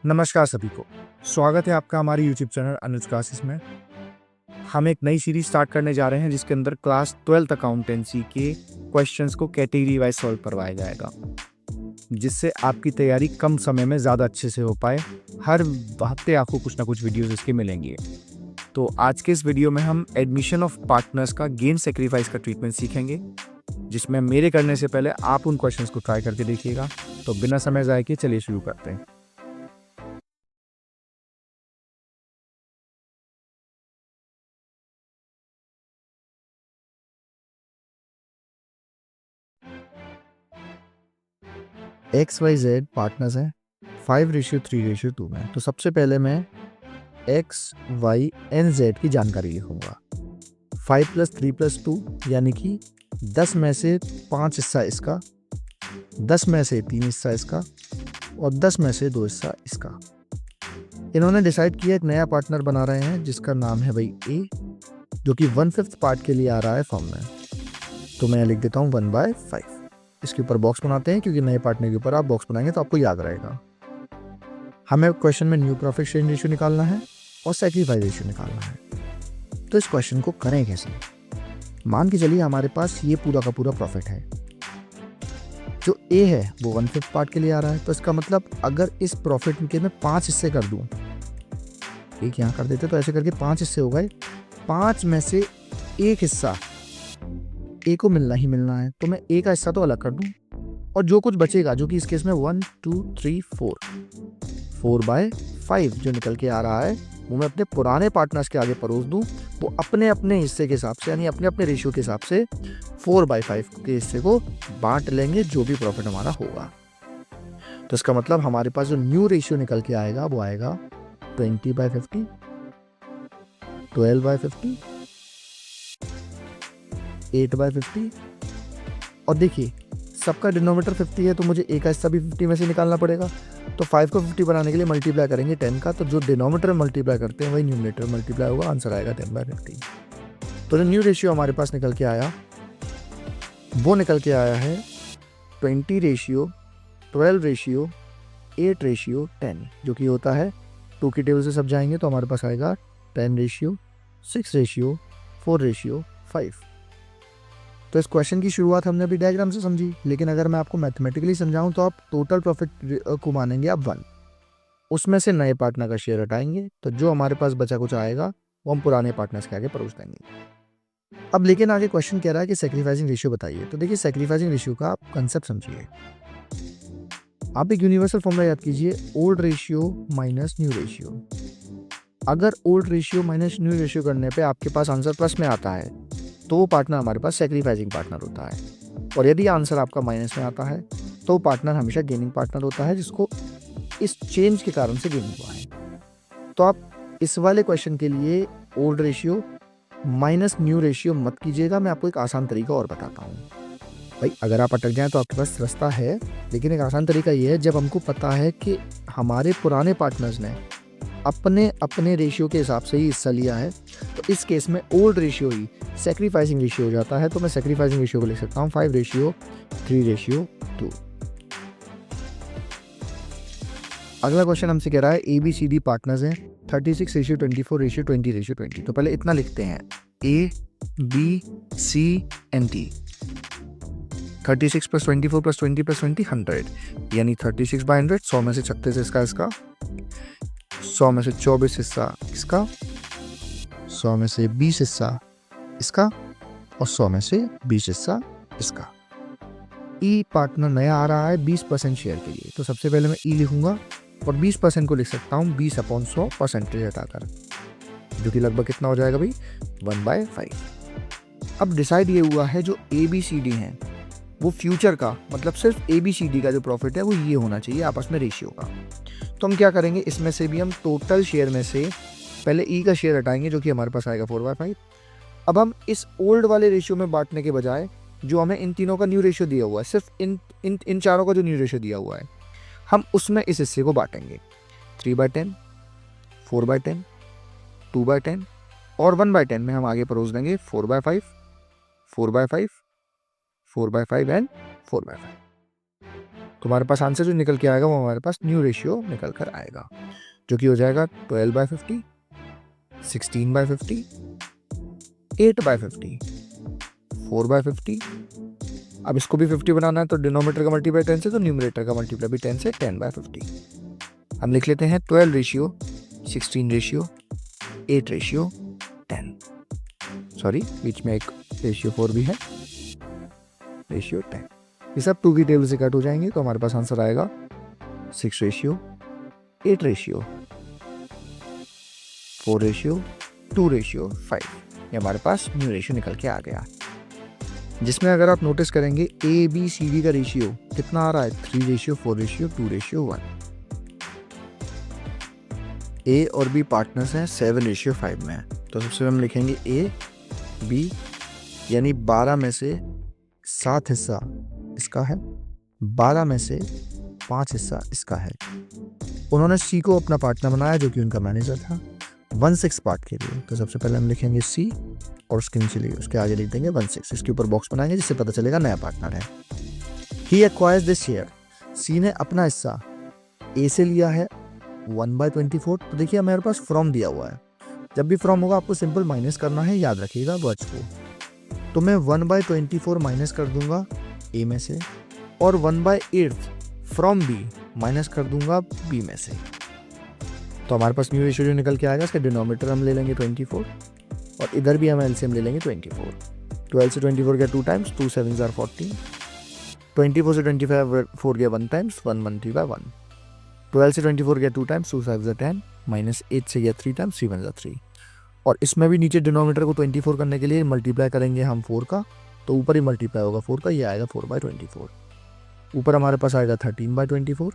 नमस्कार सभी को। स्वागत है आपका हमारे यूट्यूब चैनल अनुज क्लासेस में। हम एक नई सीरीज स्टार्ट करने जा रहे हैं जिसके अंदर क्लास 12th अकाउंटेंसी के क्वेश्चंस को कैटेगरी वाइज सॉल्व करवाया जाएगा, जिससे आपकी तैयारी कम समय में ज़्यादा अच्छे से हो पाए। हर हफ्ते आपको कुछ ना कुछ वीडियोस इसके मिलेंगे। तो आज के इस वीडियो में हम एडमिशन ऑफ पार्टनर्स का गेन सेक्रीफाइस का ट्रीटमेंट सीखेंगे, जिसमें मेरे करने से पहले आप उन क्वेश्चंस को ट्राई करके देखिएगा। तो बिना समय ज़ाय के चलिए शुरू करते हैं। XYZ पार्टनर्स हैं 5:3:2 में। तो सबसे पहले मैं X, Y and Z की जानकारी लिखूंगा। 5 + 3 + 2 यानी कि 10 में से 5 हिस्सा इसका, 10 में से 3 हिस्सा इसका और 10 में से 2 हिस्सा इसका। इन्होंने डिसाइड किया एक नया पार्टनर बना रहे हैं जिसका नाम है भाई A, जो कि 1/5 पार्ट के लिए आ रहा है फॉर्म में। तो मैं लिख देता हूँ 1/5। इसके ऊपर बॉक्स बनाते हैं क्योंकि नए पार्टनर के ऊपर आप बॉक्स बनाएंगे तो आपको याद रहेगा। हमें क्वेश्चन में न्यू प्रॉफिट शेयरिंग रेशियो निकालना है और सैक्रिफाइस रेशियो निकालना है। तो इस क्वेश्चन को करें कैसे? मान के चलिए हमारे पास ये पूरा का पूरा प्रॉफिट है। जो ए है वो 1/5 पार्ट के लिए आ रहा है। तो इसका मतलब अगर इस प्रॉफिट के मैं 5 हिस्से कर दूं, एक यहाँ कर देते तो ऐसे करके 5 हिस्से हो गए। 5 में से एक हिस्सा ए को मिलना ही मिलना है, तो मैं ए का हिस्सा तो अलग कर दूं और जो कुछ बचेगा, जो कि इस केस में 1 2 3 4/5 जो निकल के आ रहा है, वो मैं अपने पुराने पार्टनर्स के आगे परोस दूं। वो अपने अपने हिस्से के हिसाब से, यानी अपने अपने रेशियो के हिसाब से 4/5 के हिस्से को बांट लेंगे जो भी प्रॉफिट हमारा होगा। तो इसका मतलब हमारे पास जो न्यू रेशियो निकल के आएगा वो आएगा 20/50, 12/50, 8/50। और देखिए सबका डिनोमिनेटर 50 है, तो मुझे ए का हिस्सा भी 50 में से निकालना पड़ेगा। तो 5 को 50 बनाने के लिए मल्टीप्लाई करेंगे 10 का, तो जो डिनोमिनेटर मल्टीप्लाई करते हैं वही न्यूमरेटर मल्टीप्लाई होगा, आंसर आएगा 10/50। तो जो न्यू रेशियो हमारे पास निकल के आया वो निकल के आया है 20:12:8:10, जो कि होता है 2 की टेबल से सब जाएंगे तो हमारे पास आएगा 10:6:4:5। तो इस क्वेश्चन की शुरुआत हमने अभी डायग्राम से समझी, लेकिन अगर मैं आपको मैथमेटिकली समझाऊं तो आप टोटल प्रॉफिट को मानेंगे आप 1, उसमें से नए पार्टनर का शेयर हटाएंगे, तो जो हमारे पास बचा कुछ आएगा वो हम पुराने पार्टनर्स के आगे परोस देंगे। अब लेकिन आगे क्वेश्चन कह रहा है कि सैक्रिफाइसिंग रेशियो बताइए। तो देखिए सैक्रिफाइसिंग रेशियो का आप कंसेप्ट समझिए। आप एक यूनिवर्सल फॉर्मूला याद कीजिए, old ratio minus new ratio. अगर old ratio minus new ratio करने पे आपके पास आंसर प्लस में आता है तो वो पार्टनर हमारे पास सैक्रिफाइसिंग पार्टनर होता है, और यदि आंसर आपका माइनस में आता है तो वो पार्टनर हमेशा गेनिंग पार्टनर होता है, जिसको इस चेंज के कारण से गेन हुआ है। तो आप इस वाले क्वेश्चन के लिए old ratio minus new ratio मत कीजिएगा। मैं आपको एक आसान तरीका और बताता हूँ। भाई अगर आप अटक जाएं तो आपके पास रास्ता है, लेकिन एक आसान तरीका ये है, जब हमको पता है कि हमारे पुराने पार्टनर्स ने अपने अपने रेशियो के हिसाब से ही हिस्सा लिया है, तो इस केस में ओल्ड रेशियो ही सैक्रिफाइसिंग रेशियो हो जाता है। तो मैं सैक्रिफाइसिंग रेशियो को लिख सकता हूँ 5:3:2। अगला क्वेश्चन हमसे कह रहा है ABCD पार्टनर्स हैं 36:24:20:20। तो पहले इतना लिखते हैं ABCD 36 + 24 + 20 + 20 100, यानी 36/100। 100 में से 36 इसका 100 में से 24 हिस्सा इसका, 100 में से 20 हिस्सा इसका और 100 में से 20 हिस्सा इसका। ई पार्टनर नया आ रहा है 20% शेयर के लिए, तो सबसे पहले मैं ई लिखूंगा और 20% को लिख सकता हूँ 20/100 परसेंटेज हटाकर, जो कि लगभग कितना हो जाएगा भाई 1/5। अब डिसाइड ये हुआ है जो ABCD हैं वो फ्यूचर का, मतलब सिर्फ ABCD का जो प्रॉफिट है वो ये होना चाहिए आपस में रेशियो का। तो हम क्या करेंगे, इसमें से भी हम टोटल शेयर में से पहले ई का शेयर हटाएंगे, जो कि हमारे पास आएगा 4/5। अब हम इस ओल्ड वाले रेशियो में बांटने के बजाय जो हमें इन तीनों का न्यू रेशियो दिया हुआ है, सिर्फ इन चारों का जो न्यू रेशियो दिया हुआ है, हम उसमें इस हिस्से को बांटेंगे 3/10, 4/10, 2/10 और 1/10 में हम आगे परोस देंगे 4/5, 4/5, 4/5 एंड 4/5। तो हमारे पास आंसर जो निकल के आएगा वो हमारे पास न्यू रेशियो निकल कर आएगा, जो कि हो जाएगा 12/50, 16/50, 8/50, 4/50। अब इसको भी 50 बनाना है तो डिनोमिनेटर का मल्टीप्लाई 10 से, तो न्यूमरेटर का मल्टीप्लाई भी 10 से, 10/50। हम लिख लेते हैं 12 रेशियो 16 रेशियो 8 रेशियो 10, सॉरी बीच में एक रेशियो 4 भी है, रेशियो 10। ये सब 2 की टेबल से कट हो जाएंगे, तो हमारे पास आंसर आएगा 6 रेशियो 8 रेशियो 4 रेशियो 2 रेशियो 5। ये हमारे पास न्यू रेशियो निकल के आ गया, जिसमें अगर आप नोटिस करेंगे ABCD का रेशियो कितना आ रहा है, 3 रेशियो 4 रेशियो 2 रेशियो 1। A और B पार्टनर्स हैं, 7 रेशियो 5 में है, तो सबसे पहले हम लिखेंगे A B, यानी 12 में से 7 हिस्सा इसका है, 12 में से 5 हिस्सा इसका है। उन्होंने C को अपना पार्टनर बनाया जो कि उनका मैनेजर था 1/6 पार्ट के लिए, तो सबसे पहले हम लिखेंगे C और उसके नीचे उसके आगे लिख देंगे 1/6, इसके ऊपर बॉक्स बनाएंगे जिससे पता चलेगा नया पार्टनर है। He acquires this share, C ने अपना हिस्सा A से लिया है 1/24। तो देखिए हमारे पास फ्रॉम दिया हुआ है, जब भी फ्रॉम होगा आपको सिंपल माइनस करना है, याद रखिएगा वर्ड्स को। तो मैं 1/24 माइनस कर दूंगा A में से, और 1/8 फ्रॉम B माइनस कर दूंगा B में से, तो हमारे पास न्यू रेशियो जो निकल के आएगा, इसका डिनोमिनेटर हम ले लेंगे 24 और इधर भी हम एलसीएम ले लेंगे 24। 12 से 24 गया 2 टाइम्स, 2 7 are 14, 24 से 25 4 गया 1 टाइम्स, 1 3 by 1। 12 से 24 गया 2 टाइम्स, 2 5 are 10, माइनस 8 से गया 3 टाइम्स, 3 1 are 3। और इसमें भी नीचे डिनोमिनेटर को 24 करने के लिए मल्टीप्लाई करेंगे हम 4 का, तो ऊपर ही मल्टीप्लाई होगा 4 का, ये आएगा 4/24। ऊपर हमारे पास आएगा 13/24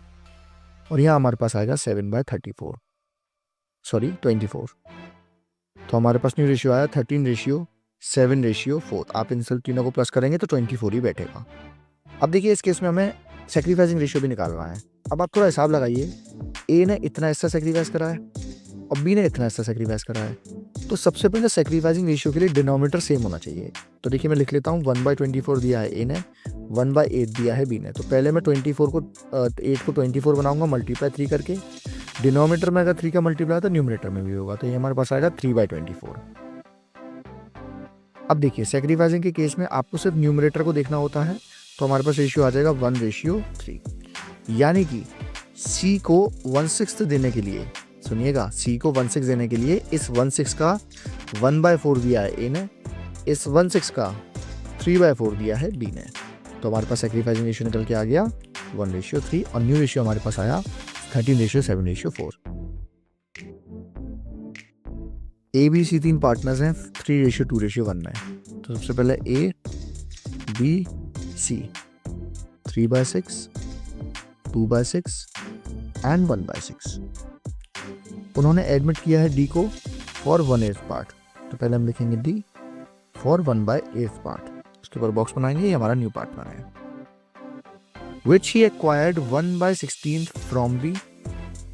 और यहाँ हमारे पास आएगा 7/34, सॉरी 24। तो हमारे पास न्यू रेशियो आया 13 रेशियो 7 रेशियो 4। आप इन सब तीनों को प्लस करेंगे तो 24 ही बैठेगा। अब देखिए इस केस में हमें सेक्रीफाइसिंग रेशियो भी निकालना है। अब आप थोड़ा हिसाब लगाइए, A ने इतना हिस्सा सेक्रीफाइस करा है और B ने इतना हिस्सा सेक्रीफाइस करा है, तो सबसे पहले सेक्रीफाइसिंग रेशियो के लिए डिनोमिनेटर सेम होना चाहिए। तो देखिए मैं लिख लेता हूँ 1/24 दिया है A ने, 1/8 दिया है B ने। तो पहले मैं 8 को 24 बनाऊंगा मल्टीप्लाई 3 करके, डिनोमिनेटर में अगर 3 का मल्टीप्लाई तो न्यूमरेटर में भी होगा, तो ये हमारे पास आएगा 3/24। अब देखिए सेक्रीफाइसिंग के केस में आपको सिर्फ न्यूमरेटर को देखना होता है, तो हमारे पास रेशियो आ जाएगा 1/3, यानी कि C को 1/6 देने के लिए, सुनिएगा C को 1/6 देने के लिए इस 1/6 का 1/4 दिया है A ने, इस 1/6 का 3/4 दिया है B ने। तो हमारे पास सेक्रीफाइसिंग रेशियो निकल के आ गया 1/3 और न्यू रेशियो हमारे पास आया 13 रेशियो 7 रेशियो 4। ABC 3 पार्टनर्स हैं 3 रेशियो 2 रेशियो 1 में। तो सबसे पहले A B C 3/6 2/6 एंड 1/6। उन्होंने एडमिट किया है D को फॉर 1/8 पार्ट, तो पहले हम लिखेंगे D फॉर 1/8 पार्ट, उसके ऊपर बॉक्स बनाएंगे, ये हमारा न्यू पार्टनर है। Which he acquired 1/16 from B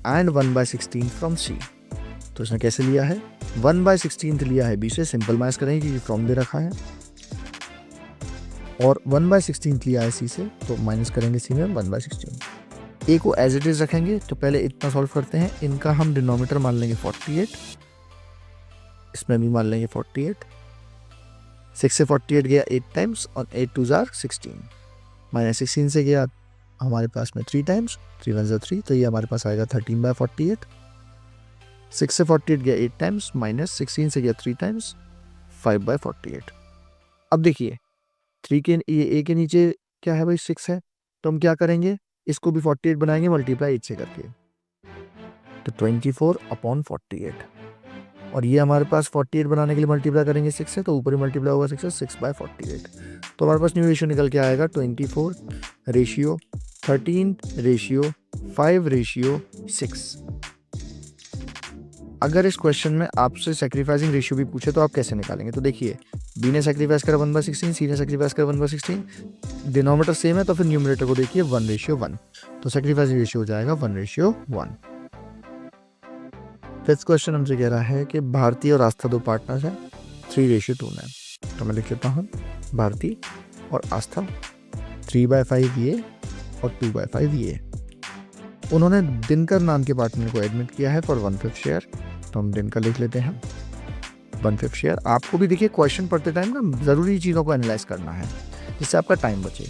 and 1/16 from C। तो इसने कैसे लिया है, 1/16 लिया है B से, सिंपल माइनस करेंगे क्योंकि फ्रॉम दे रखा है, और 1/16 लिया है C से, तो माइनस करेंगे C में 1/16। A को एज इट इज रखेंगे, तो पहले इतना सॉल्व करते हैं, इनका हम डिनोमिनेटर मान लेंगे 48, इसमें भी मान लेंगे 48, 6 से 48 गया 8 टाइम्स और 8 2 are 16, माइनस 16 से गया हमारे पास में 3 टाइम्स, 3 1 are 3, तो ये हमारे पास आएगा 13/48। 6 से 48 गया 8 टाइम्स, माइनस 16 से गया 3 टाइम्स, 5/48। अब देखिए 3 के A के नीचे क्या है भाई 6 है, तो हम क्या करेंगे, इसको भी 48 बनाएंगे मल्टीप्लाई 8 से करके, तो 24/48। और ये हमारे पास 48 बनाने के लिए मल्टीप्लाई करेंगे 6 से, तो ऊपर ही मल्टीप्लाई होगा 6 से, 6/48। तो हमारे पास न्यू रेशियो निकल के आएगा 24 रेशियो 13 रेशियो 5 रेशियो 6। अगर इस क्वेश्चन में आपसे सेक्रीफाइसिंग रेशियो भी पूछे तो आप कैसे निकालेंगे, तो देखिए B ने सेक्रीफाइस करा 1/16, C ने सेक्रीफाइस करा 1/16, डिनोमिनेटर सेम है तो फिर न्यूमरेटर को देखिए 1/1, तो सेक्रीफाइसिंग रेशियो हो जाएगा 1/1। फिफ्थ क्वेश्चन हमसे कह रहा है कि भारती और आस्था 2 पार्टनर्स हैं 3:2 में, तो मैं लिख लेता हूँ भारती और आस्था 3/5 ये और 2/5 ये। उन्होंने दिनकर नाम के पार्टनर को एडमिट किया है फॉर 1/5 शेयर, तो हम दिनकर लिख लेते हैं 1/5 शेयर। आपको भी देखिए क्वेश्चन पढ़ते टाइम ना ज़रूरी चीज़ों को एनालाइज करना है जिससे आपका टाइम बचे।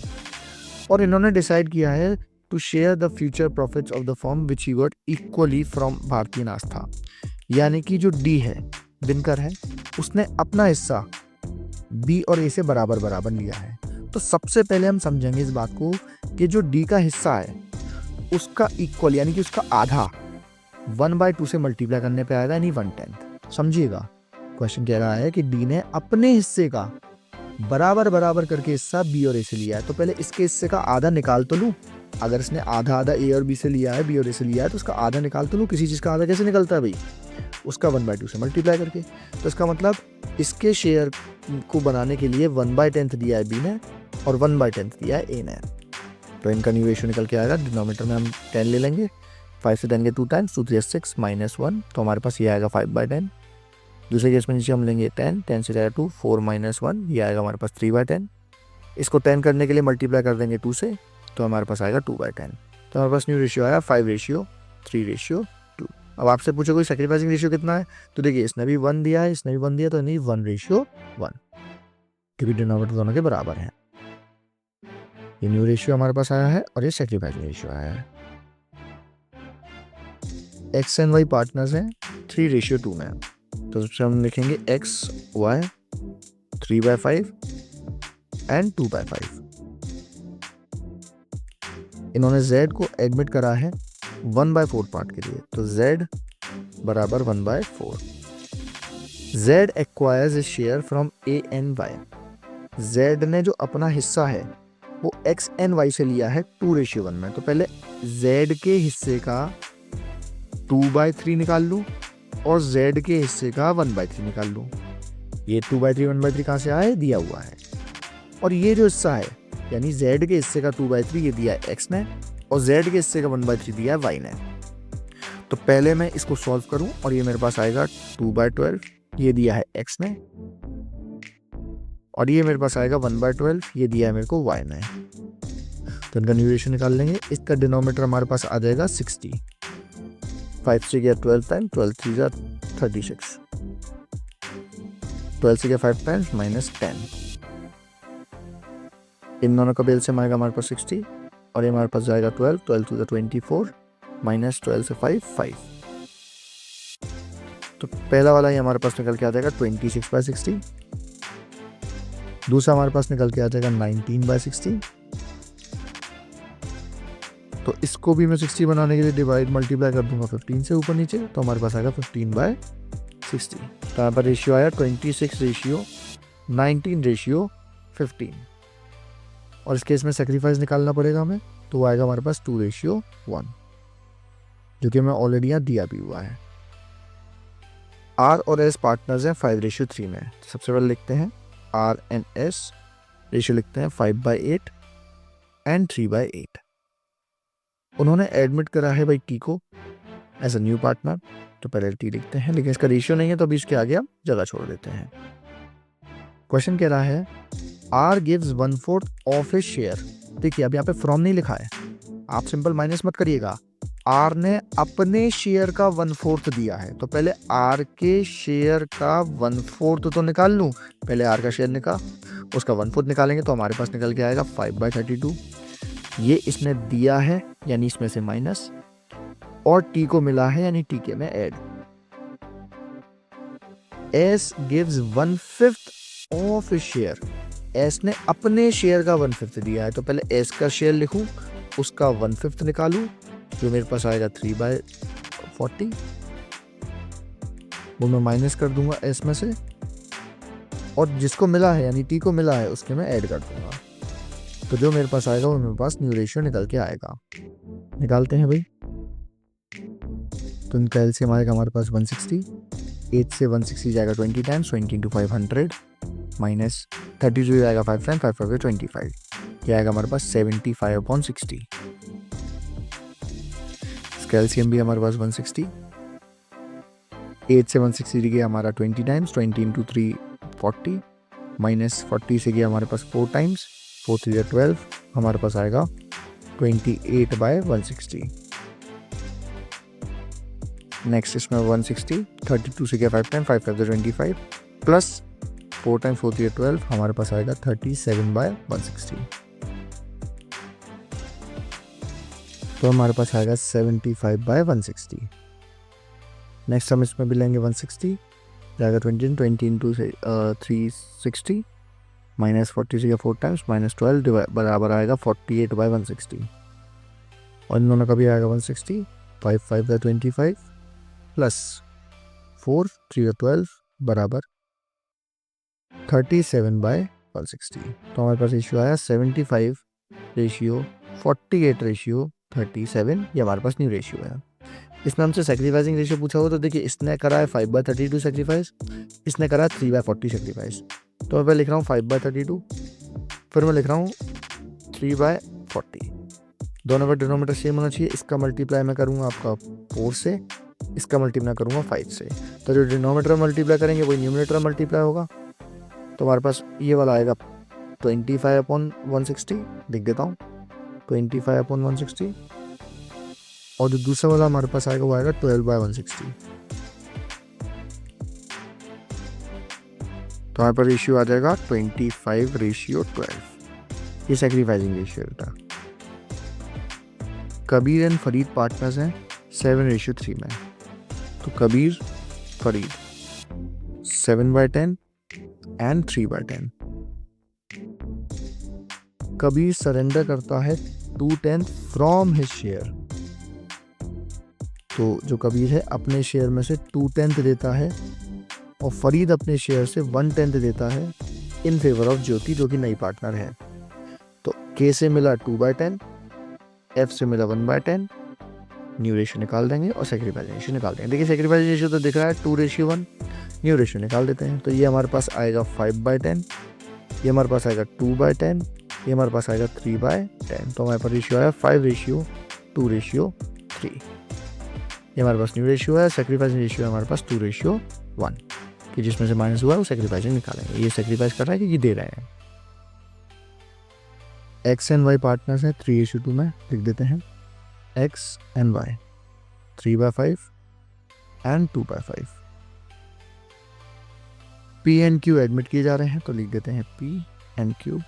और इन्होंने डिसाइड किया है to share the future profits of the firm which he got equally from Bharatiya Nashta, यानी कि जो डी है, दिनकर है, उसने अपना हिस्सा बी और ए से बराबर बराबर लिया है। तो सबसे पहले हम समझेंगे इस बात को कि जो डी का हिस्सा है उसका इक्वल यानी कि उसका आधा 1/2 से मल्टीप्लाई करने पे आएगा, यानी 1/10। समझिएगा, क्वेश्चन कह रहा है कि डी ने अपने हिस्से का बराबर बराबर करके हिस्सा बी और ए से लिया है, तो पहले इसके हिस्से का आधा निकाल तो लूँ। अगर इसने आधा आधा ए और बी से लिया है, बी और ए से लिया है, तो उसका आधा निकाल तो लूँ। किसी चीज़ का आधा कैसे निकलता है भाई? उसका 1/2 से मल्टीप्लाई करके। तो इसका मतलब इसके शेयर को बनाने के लिए 1/10 दिया है बी ने और 1/10 दिया है ए ने, तो इनका न्यू रेशियो निकल के आएगा। डिनोमिनेटर में हम 10 ले लेंगे, 5 से 10 के 2 टाइम्स, 2 3 6 -1, तो हमारे पास ये आएगा 5/10। दूसरे केस में नीचे हम लेंगे 10 से जाएगा 2, 4 -1, ये आएगा हमारे पास 3/10। इसको 10 करने के लिए मल्टीप्लाई कर देंगे 2 से, तो हमारे पास आएगा 2/10। तो हमारे पास न्यू रेशियो आया 5:3:2। अब आपसे पूछो कोई सैक्रिफाइसिंग रेशियो कितना है, तो देखिए इसने भी 1 दिया है, इसने भी 1 दिया, तो नहीं 1:1, क्योंकि डिनोमिनेटर दोनों के बराबर हैं। ये न्यू रेशियो हमारे पास आया है और ये सैक्रिफाइसिंग रेशियो आया है। एक्स एंड वाई पार्टनर्स हैं 3:2 में, तो सबसे हम लिखेंगे एक्स वाई 3/5 एंड 2/5। इन्होंने z को एडमिट करा है 1/4 पार्ट के लिए, तो z बराबर 1/4। z acquires a share from A and Y. z ने जो अपना हिस्सा है वो x एंड y से लिया है 2:1 में, तो पहले z के हिस्से का 2/3 निकाल लूँ और z के हिस्से का 1/3 निकाल लूँ। ये 2/3 1/3 कहाँ से आया है? दिया हुआ है। और ये जो हिस्सा है यानी z के हिस्से का 2/3 ये दिया है x ने और z के हिस्से का 1/3 दिया है y ने। तो पहले मैं इसको सॉल्व करूं और ये मेरे पास आएगा 2/12, ये दिया है x ने, और ये मेरे पास आएगा 1/12, ये दिया है मेरे को y ने। तो इनका न्यू रेशियो निकाल लेंगे। इसका डिनोमिनेटर हमारे पास आ जाएगा 60। 5 से गया 12 टाइम, 12 3 जा 36, 12 से गया 5 टाइम्स -10। इन दोनों का एलसीएम आएगा हमारे पास 60 और ये हमारे पास जाएगा 12, 12 to the 24 -12 से 5। तो पहला वाला ये हमारे पास निकल के आ जाएगा 26/60। दूसरा हमारे पास निकल के आ जाएगा 19/60। तो इसको भी मैं 60 बनाने के लिए डिवाइड मल्टीप्लाई कर दूंगा 15 से ऊपर नीचे, तो हमारे पास आएगा 15/60। तो यहाँ पर रेशियो आया 26:19:15। और इस केस में सेक्रीफाइस निकालना पड़ेगा हमें, तो वो आएगा हमारे पास 2:1, जो कि मैं ऑलरेडी यहाँ दिया भी हुआ है। आर और एस पार्टनर्स हैं 5:3 में। सबसे पहले लिखते हैं आर एंड एस, रेशियो लिखते हैं 5/8 एंड 3/8। उन्होंने एडमिट करा है भाई टी को एज अ न्यू पार्टनर, तो पहले टी लिखते हैं, लेकिन इसका रेशियो नहीं है तो अभी इसके आगे हम जगह छोड़ देते हैं। क्वेश्चन कह रहा है R gives 1/4 of his share. देखिए अब यहाँ पे फ्रॉम नहीं लिखा है, आप सिंपल माइनस मत करिएगा। आर ने अपने शेयर का 1/4 दिया है, तो पहले आर के शेयर का 1/4 तो निकाल लूँ। पहले आर का शेयर निकाल, उसका 1/4 निकालेंगे तो हमारे पास निकल के आएगा 5/32। ये इसने दिया है यानी इसमें से माइनस, और टी को मिला है यानी टी के में add. S gives 1/5 of his share. S ने अपने शेयर का 1/5 दिया है, तो पहले एस का शेयर लिखूं, उसका 1/5 निकालूं, जो मेरे पास आएगा 3/40। वो मैं माइनस कर दूंगा एस में से, और जिसको मिला है यानी टी को मिला है उसके मैं ऐड कर दूंगा। तो जो मेरे पास आएगा वो मेरे पास न्यू रेशियो निकल के आएगा। निकालते हैं भाई। तो इनका एलसीएम आएगा हमारे पास 160। 8 से 160 जाएगा 20 टाइम्स, 20 × 500 माइनस 32 आएगा 5 टाइम, 5 5 25। ये आएगा हमारे पास 75/60। इसका एलसीएम भी हमारे पास 160। 8 से 160 गया हमारा 20 टाइम्स, 20 × 3 40 माइनस 40 से गया हमारे पास 4 टाइम्स, 4 3 12, हमारे पास आएगा 28/160। नेक्स्ट इसमें 160, 32 से क्या 5 टाइम, 5 5 25 प्लस 4 टाइम 4 3 12, हमारे पास आएगा 37/160। तो हमारे पास आएगा 75/160। नेक्स्ट हम इसमें भी लेंगे 160, जाएगा 20 इंटू से 360 माइनस 40 से 4 टाइम्स माइनस 12 बराबर आएगा 48/160। और इन दोनों का भी आएगा 160, 5 5 25 प्लस 4 3 12 बराबर 37/160। तो हमारे पास रेशियो आया 75/48, ये हमारे पास न्यू रेशियो है। इसमें हमसे सेक्रीफाइसिंग रेशियो पूछा हो तो देखिए इसने करा है 5/32 सेक्रीफाइस, इसने करा है 3/40 सेक्रीफाइस। तो मैं लिख रहा हूँ 5/32, फिर मैं लिख रहा हूँ 3/40। दोनों का डिनोमीटर सेम होना चाहिए। इसका मल्टीप्लाई मैं करूँगा आपका 4 से, इसका मल्टीप्लाई करूँगा 5 से। तो जो डिनोमीटर मल्टीप्लाई करेंगे वही न्यूमरेटर मल्टीप्लाई होगा। तो हमारे पास ये वाला आएगा 25/160, लिख देता हूँ 25/160। और जो दूसरा वाला हमारे पास आएगा वो आएगा 12/160। तो हमारे पास रेशियो आ जाएगा 25/12। ये सेक्रीफाइसिंग रेशियो था। कबीर एंड फरीद पार्टनर्स हैं 7:3 में। तो कबीर फरीद 7/10 एंड 3/10। कबीर सरेंडर करता है 2/10 फ्रॉम हिज शेयर। तो जो कबीर है अपने शेयर में से 2/10 देता है और फरीद अपने शेयर से 1/10 देता है इन फेवर ऑफ ज्योति जो कि नई पार्टनर है। तो के से मिला 2/10, एफ से मिला 1/10, न्यू रेशियो निकाल देंगे और सेक्रीफाइस रेशियो निकाल देंगे। देखिए सेक्रीफाइस रेशियो तो दिख रहा है 2:1, न्यू रेशियो निकाल देते हैं। तो ये हमारे पास आएगा 5/10, ये हमारे पास आएगा 2/10, ये हमारे पास आएगा 3/10। तो हमारे पास रेशियो आया 5:2:3। ये हमारे पास न्यू रेशियो है। सेक्रीफाइसिंग रेशियो है हमारे पास 2:1, कि जिसमें से माइनस हुआ है वो सेक्रीफाइसिंग निकालेंगे। ये सेक्रीफाइस कर रहा है कि ये दे रहे हैं। एक्स एंड वाई पार्टनर्स हैं 3:2 में, लिख देते हैं X and Y 3/5 and 2/5। P and Q admitted किए जा रहे हैं तो लिख देते हैं P and Q.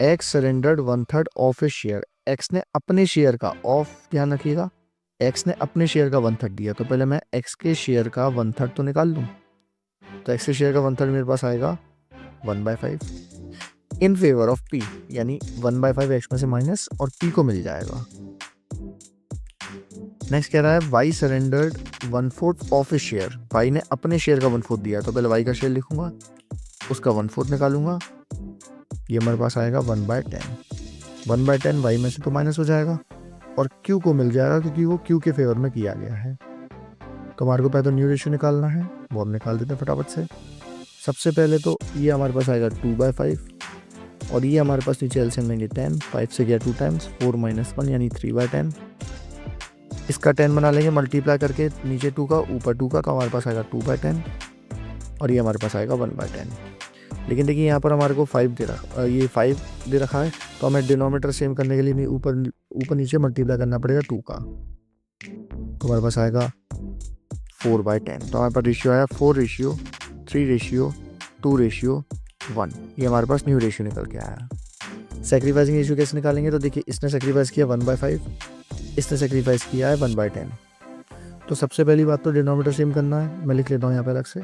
X surrendered 1/3 of a share. X ने अपने शेयर का, ऑफ ध्यान रखिएगा, एक्स ने अपने शेयर का 1/3 दिया। तो पहले मैं एक्स के शेयर का 1/3 तो निकाल लूँ। तो एक्स के शेयर का 1/3 मेरे पास आएगा 1/5 इन फेवर ऑफ पी, यानी 1/5 एक्स में से माइनस और पी को मिल जाएगा। नेक्स्ट कह रहा है Y surrendered 1/4 of a share. Y ने अपने शेयर का 1/4 दिया। तो पहले वाई का शेयर लिखूंगा, उसका 1/4 निकालूंगा, ये हमारे पास आएगा 1/10। 1/10 वाई में से तो माइनस हो जाएगा और क्यू को मिल जाएगा क्योंकि वो क्यू के फेवर में किया गया है। तो हमारे को पहले तो न्यू रेशियो निकालना है, वो हम निकाल देते हैं फटाफट से। सबसे पहले तो ये हमारे पास आएगा 2/5 और ये हमारे पास नीचे एलसीएम लेंगे 10, 5 से गया 2 टाइम्स, 4 - 1 यानी 3/10। इसका 10 बना लेंगे मल्टीप्लाई करके, नीचे 2 का ऊपर 2 का, तो हमारे पास आएगा 2/10 और ये हमारे पास आएगा 1/10। लेकिन देखिए यहाँ पर हमारे को 5 ये 5 दे रखा है, तो हमें डिनोमीटर सेम करने के लिए ऊपर नीचे मल्टीप्लाई करना पड़ेगा 2 का। तो हमारे पास आएगा 4/10। तो हमारे पास रेशियो आया 4:3:2:1। ये हमारे पास न्यू रेशियो निकल के आया। सेक्रीफाइसिंग रेशियो कैसे निकालेंगे? तो देखिए इसने सेक्रीफाइस किया 1/5, इसने सेक्रीफाइस किया है 1/10। तो सबसे पहली बात तो डिनोमीटर सेम करना है। मैं लिख लेता हूँ यहाँ पे अलग से।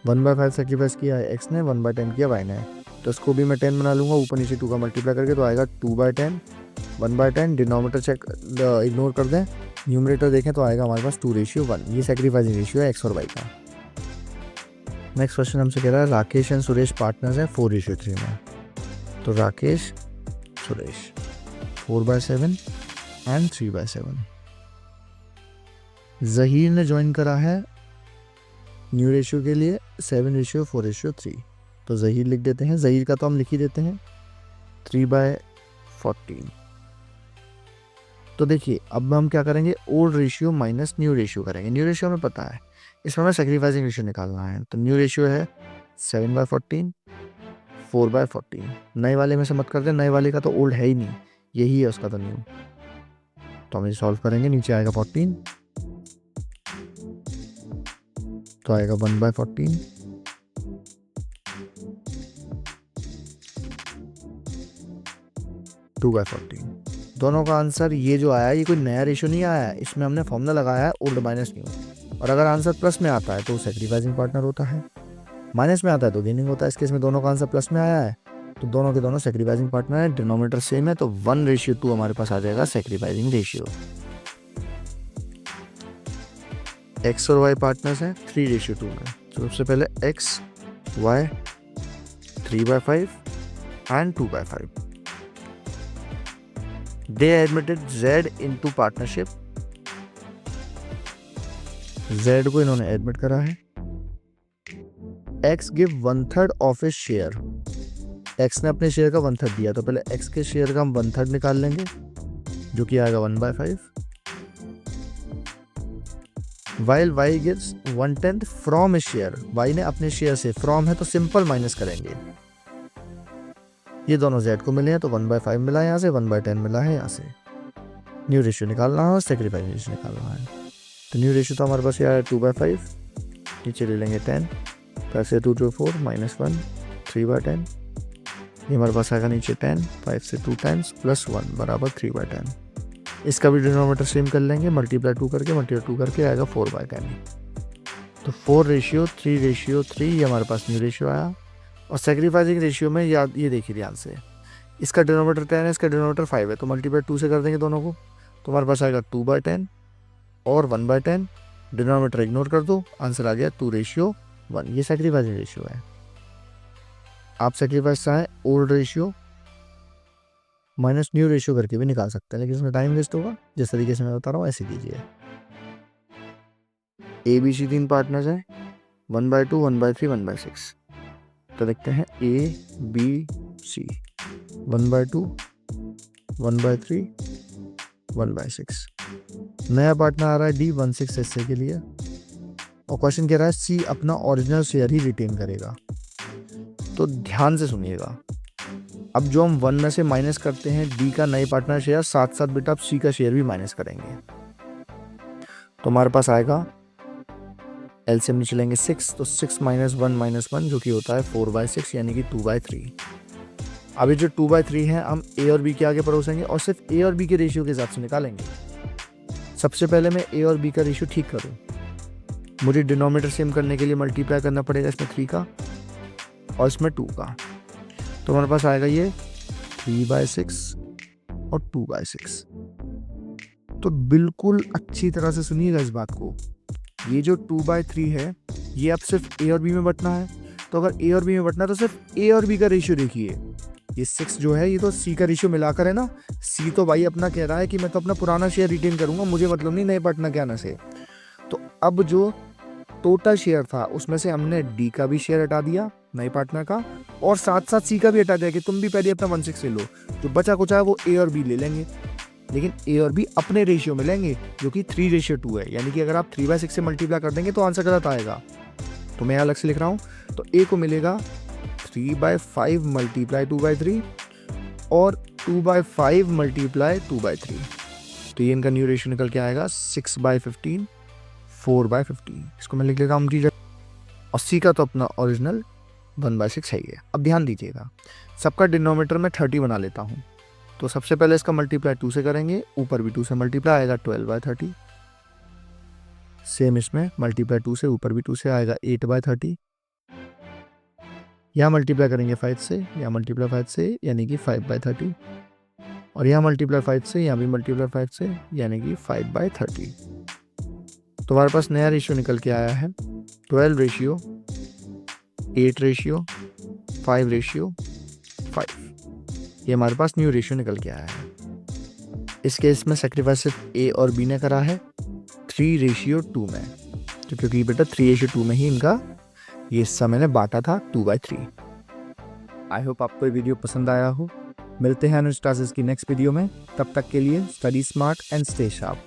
1/5 सेक्रीफाइस किया है एक्स ने, 1/10 किया वाई ने। तो इसको भी मैं 10 बना लूँगा, ऊपर नीचे 2 का मल्टीप्लाई करके, तो आएगा 2/10, 1/10। डिनोमीटर चेक इग्नोर कर दें, न्यूमरेटर देखें तो आएगा हमारे पास 2:1। ये सेक्रीफाइसिंग रेशियो है एक्स और वाई का। नेक्स्ट क्वेश्चन हमसे कह रहा है राकेश एंड सुरेश पार्टनर्स हैं 4:3 में। तो राकेश सुरेश 4/7 एंड 3/7। जहीर ने ज्वाइन करा है न्यू रेशियो के लिए 7:4:3। तो जहीर लिख देते हैं, जहीर का तो हम लिख ही देते हैं 3/14। तो देखिए अब हम क्या करेंगे, old ratio minus new ratio करेंगे। न्यू रेशियो हमें पता है, इसमें हमें सेक्रीफाइसिंग रेशियो निकालना है। तो न्यू रेशियो है 7/14 4/14। नए वाले में से मत कर दे, नए वाले का तो ओल्ड है ही नहीं, यही है उसका तो न्यू। तो हम इसे सॉल्व करेंगे, नीचे आएगा 14, तो आएगा 1/14, 2/14। दोनों का आंसर ये जो आया, ये कोई नया रेशियो नहीं आया है, इसमें हमने फॉर्मूला लगाया है ओल्ड माइनस न्यू। और अगर आंसर प्लस में आता है तो सेक्रीफाइसिंग पार्टनर होता है, माइनस में आता है तो गेनिंग होता है। इस केस में दोनों का आंसर प्लस में आया है तो दोनों के दोनों सेक्रीफाइसिंग पार्टनर है, डिनोमिनेटर सेम है, तो 1:2 हमारे पास आ जाएगा सेक्रीफाइसिंग रेशियो। एक्स और वाई पार्टनर्स हैं 3:2 में। तो सबसे पहले X Y 3/5 and 2/5। They admitted Z into partnership. Z को इन्होंने एडमिट करा है। X give 1/3 of his share. X ने अपने शेयर का 1/3 दिया, तो पहले X के शेयर का हम 1/3 निकाल लेंगे, जो कि आएगा 1/5। While Y gives 1/10 from his share. Y ने अपने शेयर से, from है तो सिंपल माइनस करेंगे, ये दोनों Z को मिले हैं तो 1/5 मिला है यहाँ से, 1/10 मिला है यहाँ से। न्यू रेशियो निकालना है और सेक्रीफाइस रेशियो निकालना है। तो न्यू रेशियो तो हमारे पास ये आया 2/5, नीचे ले लेंगे 10, तो से 2 to 4 -1 3/10, ये हमारे पास आएगा नीचे 10, 5 से 2 टाइम्स प्लस 1 बराबर 3/10। इसका भी डिनोमिनेटर सेम कर लेंगे, मल्टीप्लाई 2 करके आएगा 4/10। तो 4:3:3 ये हमारे पास न्यू रेशियो आया। और सेक्रीफाइसिंग रेशियो में याद ये देखिए ध्यान से, इसका डिनोमिनेटर 10 है, इसका डिनोमिनेटर 5 है, तो मल्टीप्लाई 2 से कर देंगे दोनों को, तो हमारे पास आएगा 2/10 और 1/10। डिनोमिनेटर इग्नोर कर दो, आंसर आ गया 2:1। ये सेक्रीफाइसिंग रेशियो है। आप सेक्रीफाइस चाहें old ratio minus new ratio करके भी निकाल सकते हैं, लेकिन इसमें टाइम वेस्ट होगा। जिस तरीके से मैं बता रहा हूँ ऐसे कीजिए। ABC 3 पार्टनर्स हैं, 1/2 1/3 1/6। तो देखते हैं ABC 1/2 1/3 1/6। नया पार्टनर आ रहा है D 16 हिस्से के लिए, और क्वेश्चन कह रहा है C अपना ओरिजिनल शेयर ही रिटेन करेगा। तो ध्यान से सुनिएगा, अब जो हम 1 में से माइनस करते हैं D का नए पार्टनर शेयर, साथ साथ बेटा आप C का शेयर भी माइनस करेंगे, तो हमारे पास आएगा एलसीएम नीचे लेंगे 6, तो 6 - 1 - 1 जो कि होता है 4/6 यानी कि 2/3। अभी जो 2/3 है हम A और B के आगे परोसेंगे और सिर्फ A और B के रेशियो के हिसाब से निकालेंगे। सबसे पहले मैं A और B का रेशियो ठीक करूं, मुझे डिनोमिनेटर सेम करने के लिए मल्टीप्लाई करना पड़ेगा इसमें 3 का और इसमें 2 का, तो हमारे पास आएगा ये 3/6 और 2/6। तो बिल्कुल अच्छी तरह से सुनिएगा इस बात को, ये जो 2/3 है ये अब सिर्फ A और B में बंटना है, तो अगर A और B में बंटना है तो सिर्फ A और B का रेशियो देखिए। ये 6 जो है ये तो C का रेशियो मिलाकर है ना, C तो भाई अपना कह रहा है कि मैं तो अपना पुराना शेयर रिटेन करूंगा, मुझे मतलब नहीं नए पार्टनर के आने से। तो अब जो टोटल शेयर था उसमें से हमने D का भी शेयर हटा दिया नए पार्टनर का, और साथ साथ C का भी हटा दिया कि तुम भी पहले अपना 1/6 ले लो, जो बचा कुचा है वो A और B ले लेंगे, लेकिन A और B अपने रेशियो में लेंगे जो कि 3:2 है। यानी कि अगर आप 3/6 से मल्टीप्लाई कर देंगे तो आंसर गलत आएगा, तो मैं अलग से लिख रहा हूँ। तो A को मिलेगा 3/5 × 2/3 और 2/5 × 2/3, तो ये इनका न्यू रेशियो निकल के आएगा 6/15 4/15। इसको मैं लिख लेता हूँ टीचर। और C का तो अपना ओरिजिनल 1/6 है ही है। अब ध्यान दीजिएगा, सबका डिनोमिनेटर में 30 बना लेता हूँ, तो सबसे पहले इसका मल्टीप्लाई 2 से करेंगे, ऊपर भी 2 से मल्टीप्लाई आएगा 12/30। सेम इसमें मल्टीप्लाई 2 से, ऊपर भी 2 से आएगा 8/30। यहाँ मल्टीप्लाई करेंगे 5 से, यहाँ मल्टीप्लाई 5 से यानी कि 5/30, और यहाँ मल्टीप्लाई 5 से, यहाँ भी मल्टीप्लाई 5 से यानी कि 5/30। तो हमारे पास नया रेशियो निकल के आया है 12:8:5:5। ये हमारे पास न्यू रेशियो निकल के आया है। इस केस में सेक्रीफाइस सिर्फ A और B ने करा है 3:2 में, तो क्योंकि बेटा 3:2 में ही इनका ये हिस्सा मैंने बांटा था 2/3। आई होप आपको ये वीडियो पसंद आया हो। मिलते हैं अनुज क्लासेस की नेक्स्ट वीडियो में, तब तक के लिए study smart and stay sharp.